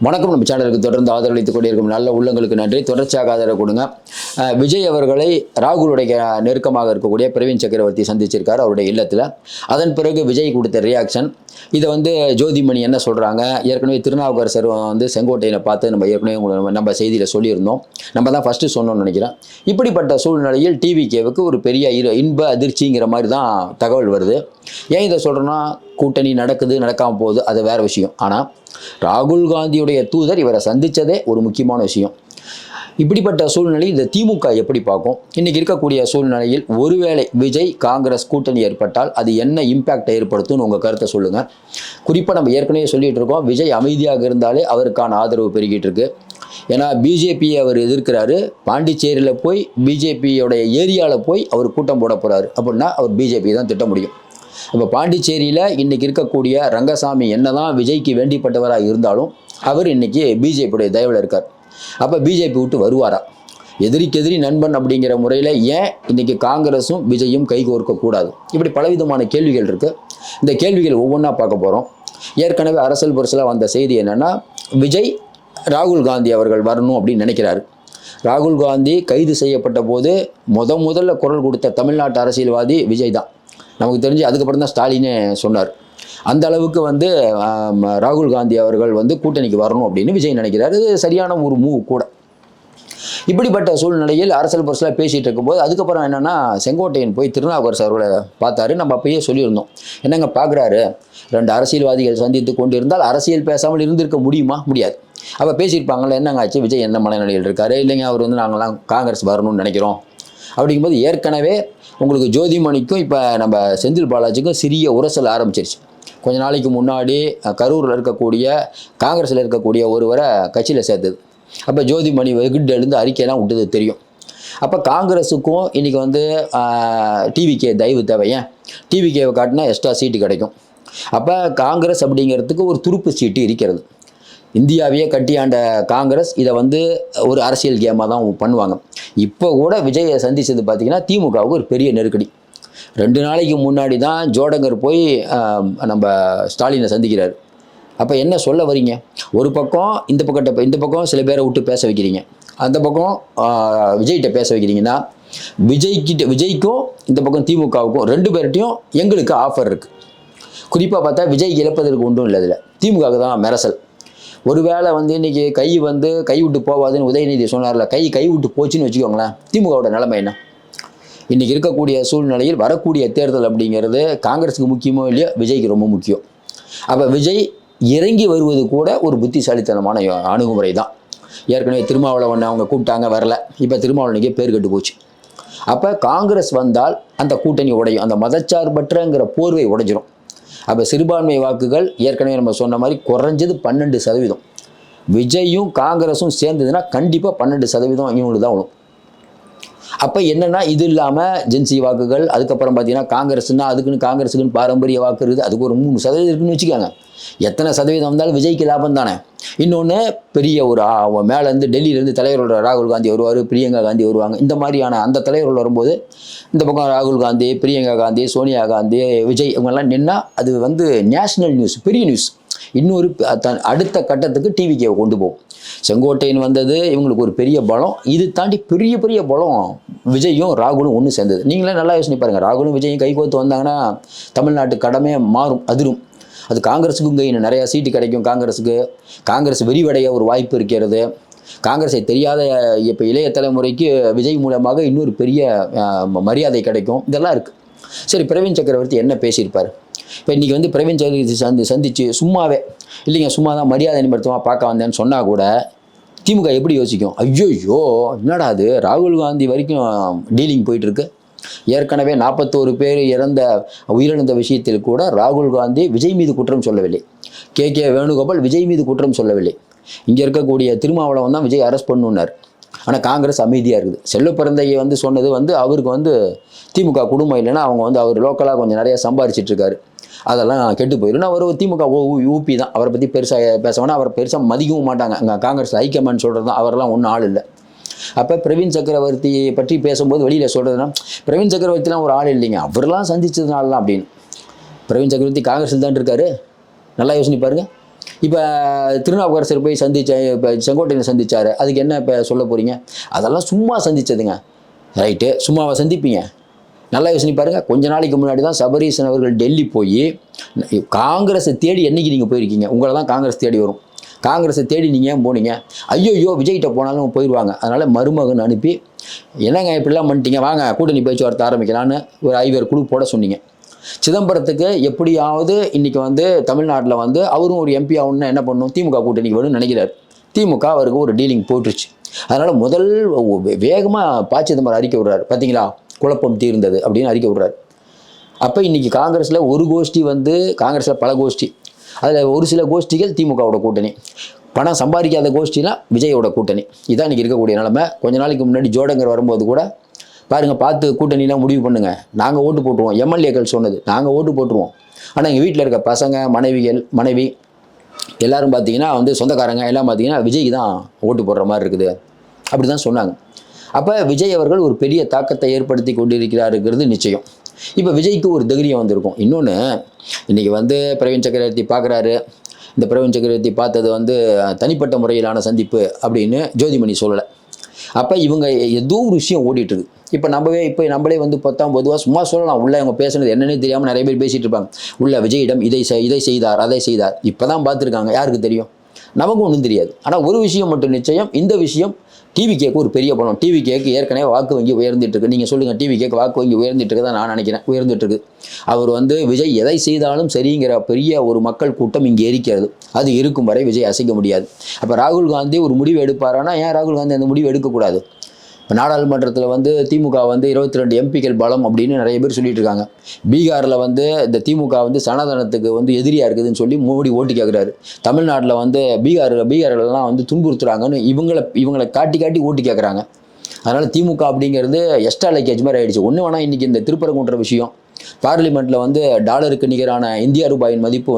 வணக்கம். நம்ம சேனலுக்கு தொடர்ந்து ஆதரவளித்துக் கொண்டிருக்கும் நல்ல உள்ளங்களுக்கு நன்றி. தொடர்ச்சியாக ஆதரவு கொடுங்க. விஜய் அவர்களை ராகுலுடைய நெருக்கமாக இருக்கக்கூடிய பிரவீன் சக்கரவர்த்தி சந்திச்சிருக்காரு அவருடைய இல்லத்தில். அதன் பிறகு விஜய் கொடுத்த ரியாக்ஷன் இதை ஜோதிமணி என்ன சொல்கிறாங்க, ஏற்கனவே திருநாவுக்கரசர் செங்கோட்டையனை பார்த்து நம்ம ஏற்கனவே நம்ம செய்தியில் சொல்லியிருந்தோம். நம்ம தான் ஃபஸ்ட்டு சொன்னோம்னு நினைக்கிறேன். இப்படிப்பட்ட சூழ்நிலையில் டிவிகேவுக்கு ஒரு பெரிய இன்ப அதிர்ச்சிங்கிற மாதிரி தான் தகவல் வருது. ஏன் இதை சொல்கிறேன்னா, கூட்டணி நடக்குது நடக்காமல் போகுது அது வேறு விஷயம். ஆனால் ராகுல் காந்தியுடைய தூதர் இவரை சந்தித்ததே ஒரு முக்கியமான விஷயம். இப்படிப்பட்ட சூழ்நிலை இந்த திமுக எப்படி பார்க்கும்? இன்றைக்கி இருக்கக்கூடிய சூழ்நிலையில் ஒருவேளை விஜய் காங்கிரஸ் கூட்டணி ஏற்பட்டால் அது என்ன இம்பேக்டை ஏற்படுத்தும்னு உங்கள் கருத்தை சொல்லுங்கள். குறிப்பாக நம்ம ஏற்கனவே சொல்லிகிட்டு இருக்கோம், விஜய் அமைதியாக இருந்தாலே அவருக்கான ஆதரவு பெருகிட்டு இருக்கு. ஏன்னா பிஜேபியை அவர் எதிர்க்கிறாரு. பாண்டிச்சேரியில் போய் பிஜேபியோடைய ஏரியாவில் போய் அவர் கூட்டம் போட போகிறாரு அப்படின்னா அவர் பிஜேபி தான் திட்ட முடியும். இப்போ பாண்டிச்சேரியில் இன்றைக்கி இருக்கக்கூடிய ரங்கசாமி என்னதான் விஜய்க்கு வேண்டிப்பட்டவராக இருந்தாலும் அவர் இன்றைக்கி பிஜேபியுடைய தயவில் இருக்கார். அப்போ பிஜேபி விட்டு வருவாரா? எதிரிக்கு எதிரி நண்பன் அப்படிங்கிற முறையில் ஏன் இன்றைக்கி காங்கிரஸும் விஜயும் கைகோர்க்கக்கூடாது? இப்படி பலவிதமான கேள்விகள் இருக்குது. இந்த கேள்விகள் ஒவ்வொன்றா பார்க்க போகிறோம். ஏற்கனவே அரசல் புரசலாக வந்த செய்தி என்னென்னா, விஜய் ராகுல் காந்தி அவர்கள் வரணும் அப்படின்னு நினைக்கிறாரு. ராகுல் காந்தி கைது செய்யப்பட்ட போது முதல்ல குரல் கொடுத்த தமிழ்நாட்டு அரசியல்வாதி விஜய் தான். நமக்கு தெரிஞ்சு அதுக்கப்புறம் தான் ஸ்டாலினே சொன்னார். அந்த அளவுக்கு ராகுல் காந்தி அவர்கள் கூட்டணிக்கு வரணும் அப்படின்னு விஜய் நினைக்கிறார். இது சரியான ஒரு மூவ் கூட. இப்படிப்பட்ட சூழ்நிலையில் அரசியல் பரசலாக பேசிகிட்டு இருக்கும்போது அதுக்கப்புறம் என்னென்னா, செங்கோட்டையன் போய் திருநாவுக்கரசர் அவர்களை பார்த்தாரு. நம்ம அப்பயே சொல்லியிருந்தோம், என்னங்க பார்க்குறாரு, 2 அரசியல்வாதிகள் சந்தித்து கொண்டு இருந்தால் அரசியல் பேசாமல் இருந்திருக்க முடியுமா? முடியாது. அப்போ பேசியிருப்பாங்களே, என்னங்க ஆச்சு, விஜய் என்ன மனநிலையில் இருக்காரு? இல்லைங்க, அவர் நாங்களாம் காங்கிரஸ் வரணும்னு நினைக்கிறோம் அப்படிங்கும்போது ஏற்கனவே உங்களுக்கு ஜோதிமணிக்கும் இப்போ நம்ம செந்தில் பாலாஜிக்கும் சிறிய உரசல் ஆரம்பிச்சிருச்சு. கொஞ்ச நாளைக்கு முன்னாடி கரூரில் இருக்கக்கூடிய காங்கிரஸில் இருக்கக்கூடிய ஒருவரை கட்சியில் சேர்த்தது. அப்போ ஜோதிமணி வெகுண்டு எழுந்து அறிக்கையெல்லாம் விட்டது தெரியும். அப்போ காங்கிரஸுக்கும் இன்றைக்கி டிவிகே தயவு தேவை. ஏன் டிவிகேவை காட்டினா எக்ஸ்ட்ரா சீட்டு கிடைக்கும். அப்போ காங்கிரஸ் அப்படிங்கிறதுக்கு ஒரு துருப்பு சீட்டு இருக்கிறது. இந்தியாவையே கட்டியாண்ட காங்கிரஸ் இதை ஒரு அரசியல் கேமாக தான் பண்ணுவாங்க. இப்போ கூட விஜயை சந்தித்தது பார்த்திங்கன்னா திமுகவுக்கு ஒரு பெரிய நெருக்கடி. 2 நாளைக்கு முன்னாடி தான் ஜோடங்கர் போய் நம்ம ஸ்டாலினை சந்திக்கிறார். அப்போ என்ன சொல்ல வரீங்க? ஒரு பக்கம் இந்த பக்கம் சில பேரை விட்டு பேச வைக்கிறீங்க, அந்த பக்கம் விஜய்கிட்ட பேச வைக்கிறீங்கன்னா, விஜய்க்கும் இந்த பக்கம் திமுகவுக்கும் 2 பேர்கிட்டையும் எங்களுக்கு ஆஃபர் இருக்குது. குறிப்பாக பார்த்தா விஜய்க்கு இழப்பதற்கு ஒன்றும் இல்லை, இதில் திமுகவுக்கு தான் மெரசல். ஒருவேளை இன்றைக்கி கை விட்டு போவாதுன்னு உதயநிதி சொன்னார்ல, கை விட்டு போச்சுன்னு வச்சுக்கோங்களேன், திமுகவோட நிலைமை என்ன? இன்றைக்கி இருக்கக்கூடிய சூழ்நிலையில் வரக்கூடிய தேர்தல் அப்படிங்கிறது காங்கிரஸுக்கு முக்கியமோ இல்லையோ, விஜய்க்கு ரொம்ப முக்கியம். அப்போ விஜய் இறங்கி வருவது கூட ஒரு புத்திசாலித்தனமான அணுகுமுறை தான். ஏற்கனவே திருமாவளவன் அவங்க கூப்பிட்டாங்க, வரல. இப்போ திருமாவளவனுக்கே பேர் கெட்டு போச்சு. அப்போ காங்கிரஸ் வந்தால் அந்த கூட்டணி உடையும், அந்த மதச்சார்பற்றங்கிற போர்வை உடைஞ்சிரும். அப்போ சிறுபான்மை வாக்குகள் ஏற்கனவே நம்ம சொன்ன மாதிரி குறைஞ்சது 12%. விஜயும் காங்கிரஸும் சேர்ந்ததுன்னா கண்டிப்பாக 12% இவங்களுக்கு தான் வரும். அப்போ என்னென்னா, இது இல்லாமல் ஜென்சி வாக்குகள், அதுக்கப்புறம் பார்த்தீங்கன்னா காங்கிரஸ்னா காங்கிரஸுக்குன்னு பாரம்பரிய வாக்கு இருக்குது, அதுக்கு ஒரு 3% இருக்குன்னு வச்சுக்காங்க. எத்தனை சதவீதம் வந்தாலும் விஜய்க்கு லாபம் தானே. இன்னொன்று, பெரிய ஒரு மேலேருந்து டெல்லியிலேருந்து தலைவரோட ராகுல் காந்தி வருவார், பிரியங்கா காந்தி வருவாங்க. இந்த மாதிரியான அந்த தலைவர்கள் வரும்போது இந்த பக்கம் ராகுல் காந்தி, பிரியங்கா காந்தி, சோனியா காந்தி, விஜய் இவங்கெல்லாம் நின்னால் அது நேஷ்னல் நியூஸ், பெரிய நியூஸ். இன்னொரு அடுத்த கட்டத்துக்கு டிவிகேவை கொண்டு போகும். செங்கோட்டையன் வந்தது இவங்களுக்கு ஒரு பெரிய பலம். இது தாண்டி பெரிய பெரிய பலம் விஜயும் ராகுலும் ஒன்று சேர்ந்தது. நீங்களே நல்லா யோசனை பாருங்கள், ராகுலும் விஜயும் கைகோத்து வந்தாங்கன்னா தமிழ்நாட்டு கடமையை மாறும், அதிரும். அது காங்கிரஸுக்கும் இன்னும் நிறையா சீட்டு கிடைக்கும். காங்கிரஸ் விரிவடைய ஒரு வாய்ப்பு இருக்கிறது. காங்கிரஸை தெரியாத இப்போ இளைய தலைமுறைக்கு விஜய் மூலமாக இன்னொரு பெரிய மரியாதை கிடைக்கும். இதெல்லாம் இருக்குது. சரி, பிரவீன் சக்கரவர்த்தி என்ன பேசியிருப்பார்? இப்போ இன்றைக்கி பிரவீன் சக்கரவர்த்தி சந்தித்து சும்மாவே இல்லைங்க, சும்மா தான் மரியாதை நிமித்தமாக பார்க்க வந்தேன்னு சொன்னால் கூட திமுக எப்படி யோசிக்கும்? ஐயோ என்னடா அது, ராகுல் காந்தி வரைக்கும் டீலிங் போயிட்டுருக்கு. ஏற்கனவே 41 பேர் உயிரிழந்த விஷயத்தில் கூட ராகுல் காந்தி விஜய் மீது குற்றம் சொல்லவில்லை. கே வேணுகோபால் விஜய் மீது குற்றம் சொல்லவில்லை. இங்கே இருக்கக்கூடிய திருமாவளவன் தான் விஜய் அரெஸ்ட் பண்ணுன்னார். ஆனால் காங்கிரஸ் அமைதியாக இருக்குது. செல்வப்பிறந்தையை சொன்னது அவருக்கு திமுக குடும்பம் இல்லைன்னா அவங்க அவர் லோக்கலாக கொஞ்சம் நிறையா சம்பாரிச்சிட்ருக்காரு, அதெல்லாம் கெட்டு போயிடும். அவர் திமுக ஊபி தான், அவரை பற்றி பெருசாக பேச அவரை பெருசாக மதிக்கவும் மாட்டாங்க. அங்கே காங்கிரஸ் ஹைகமாண்ட் சொல்கிறது தான், அவரெல்லாம் ஒன்றும் ஆள் இல்லை. அப்போ பிரவீன் சக்கரவர்த்தியை பற்றி பேசும்போது வெளியில் சொல்கிறதுனா, பிரவீன் சக்கரவர்த்திலாம் ஒரு ஆள் இல்லைங்க, அவரெல்லாம் சந்திச்சதுனால தான் அப்படின்னு. பிரவீன் சக்கரவர்த்தி காங்கிரஸில் தான் இருக்காரு. நல்லா யோசனை பாருங்கள். இப்போ திருநாவுக்கரசர் போய் இப்போ செங்கோட்டையனை சந்திச்சாரு, அதுக்கு என்ன இப்போ சொல்ல போகிறீங்க? அதெல்லாம் சும்மா சந்திச்சதுங்க. ரைட்டு, சும்மாவை சந்திப்பீங்க? நல்லா யோசனை பாருங்கள். கொஞ்ச நாளைக்கு முன்னாடி தான் சபரீசன் அவர்கள் டெல்லி போய் காங்கிரஸை தேடி என்னைக்கு நீங்கள் போயிருக்கீங்க? உங்களை தான் காங்கிரஸ் தேடி வரும். காங்கிரஸை தேடி நீங்கள் ஏன் போனீங்க? ஐயோ விஜய்கிட்ட போனாலும் போயிடுவாங்க. அதனால் மருமகன் அனுப்பி என்னங்க இப்படிலாம் பண்ணிட்டீங்க, வாங்க கூட்டணி பேச்சுவார்த்தை ஆரம்பிக்கலான்னு ஒரு 5 குழு போட சொன்னீங்க. சிதம்பரத்துக்கு எப்படியாவது இன்றைக்கி வந்து தமிழ்நாட்டில் வந்து அவரும் ஒரு எம்பி ஆகணும்னா என்ன பண்ணணும்? திமுக கூட்டணிக்கு வேணும்னு நினைக்கிறார். திமுக அவருக்கு ஒரு டீலிங் போட்டுருச்சு. அதனால் முதல் வேகமாக ப. சிதம்பரம் அறிக்கை விடுறாரு, பார்த்தீங்களா குழப்பம் தீர்ந்தது அப்படின்னு அறிக்கை விடுறாரு. அப்போ இன்றைக்கி காங்கிரஸில் ஒரு கோஷ்டி வந்து, காங்கிரஸில் பல கோஷ்டி, அதில் ஒரு சில கோஷ்டிகள் திமுகவோட கூட்டணி, பணம் சம்பாதிக்காத கோஷ்டினா விஜயோட கூட்டணி. இதான் இன்றைக்கி இருக்கக்கூடிய நிலைமை. கொஞ்ச நாளைக்கு முன்னாடி ஜோடங்கர் வரும்போது கூட பாருங்கள், பார்த்து கூட்டணிலாம் முடிவு பண்ணுங்கள், நாங்கள் ஓட்டு போட்டுருவோம். எம்எல்ஏக்கள் சொன்னது, நாங்கள் ஓட்டு போட்டுருவோம். ஆனால் எங்கள் வீட்டில் இருக்க பசங்க, மனைவி எல்லோரும் பார்த்தீங்கன்னா வந்து சொந்தக்காரங்க எல்லாம் பார்த்தீங்கன்னா விஜய்க்கு தான் ஓட்டு போடுற மாதிரி இருக்குது அப்படி தான் சொன்னாங்க. அப்போ விஜய் அவர்கள் ஒரு பெரிய தாக்கத்தை ஏற்படுத்தி கொண்டிருக்கிறாருங்கிறது நிச்சயம். இப்போ விஜய்க்கு ஒரு தைரியம் வந்திருக்கும். இன்னொன்று, இன்றைக்கி வந்து பிரவீன் சக்கரவர்த்தி பார்க்குறாரு. இந்த பிரவீன் சக்கரவர்த்தி பார்த்தது வந்து தனிப்பட்ட முறையிலான சந்திப்பு அப்படின்னு ஜோதிமணி சொல்லலை. அப்போ இவங்க ஏதோ ஒரு விஷயம் ஓடிட்டுருக்கு. இப்போ நம்மளே வந்து பொதுவாக சும்மா சொல்லலாம், உள்ள அவங்க பேசுனது என்னன்னே தெரியாமல் நிறைய பேர் பேசிகிட்டு இருப்பாங்க. உள்ள விஜயிடம் இதை செய்தார், அதை செய்தார், இப்போ தான் பார்த்துருக்காங்க, யாருக்கு தெரியும்? நமக்கும் ஒன்றும் தெரியாது. ஆனால் ஒரு விஷயம் மட்டும் நிச்சயம், இந்த விஷயம் டிவிகேக்கு ஒரு பெரிய பணம். டிவிகேக்கு ஏற்கனவே வாக்கு வங்கி உயர்ந்துட்டு இருக்கு. நீங்கள் சொல்லுங்கள், டிவிகேக்கு வாக்கு வங்கி உயர்ந்துட்டு இருக்கு தான் நான் நினைக்கிறேன். உயர்ந்துட்டு இருக்கு. அவர் வந்து விஜய் எதை செய்தாலும் சரிங்கிற பெரிய ஒரு மக்கள் கூட்டம் இங்கே இருக்கிறது. அது இருக்கும் வரை விஜய் அசைக்க முடியாது. அப்போ ராகுல் காந்தி ஒரு முடிவு எடுப்பாரானா, ஏன் ராகுல் காந்தி அந்த முடிவு எடுக்கக்கூடாது? இப்போ நாடாளுமன்றத்தில் வந்து திமுக வந்து 22 எம்பிக்கள் பலம் அப்படின்னு நிறைய பேர் சொல்லிட்டு இருக்காங்க. பீகாரில் வந்து இந்த திமுக வந்து சனாதனத்துக்கு வந்து எதிரியாக இருக்குதுன்னு சொல்லி மோடி ஓட்டு கேட்குறாரு. தமிழ்நாட்டில் வந்து பீகார்லாம் வந்து துன்புறுத்துறாங்கன்னு இவங்களை காட்டி ஓட்டு கேட்குறாங்க. அதனால் திமுக அப்படிங்கிறது எக்ஸ்ட்ரா லைக்கேஜ் மாதிரி ஆயிடுச்சு. ஒன்று வேணால் இன்றைக்கி இந்த திருப்பரங்குன்ற விஷயம், பார்லிமெண்ட்டில் வந்து டாலருக்கு நிகரான இந்திய ரூபாயின் மதிப்பு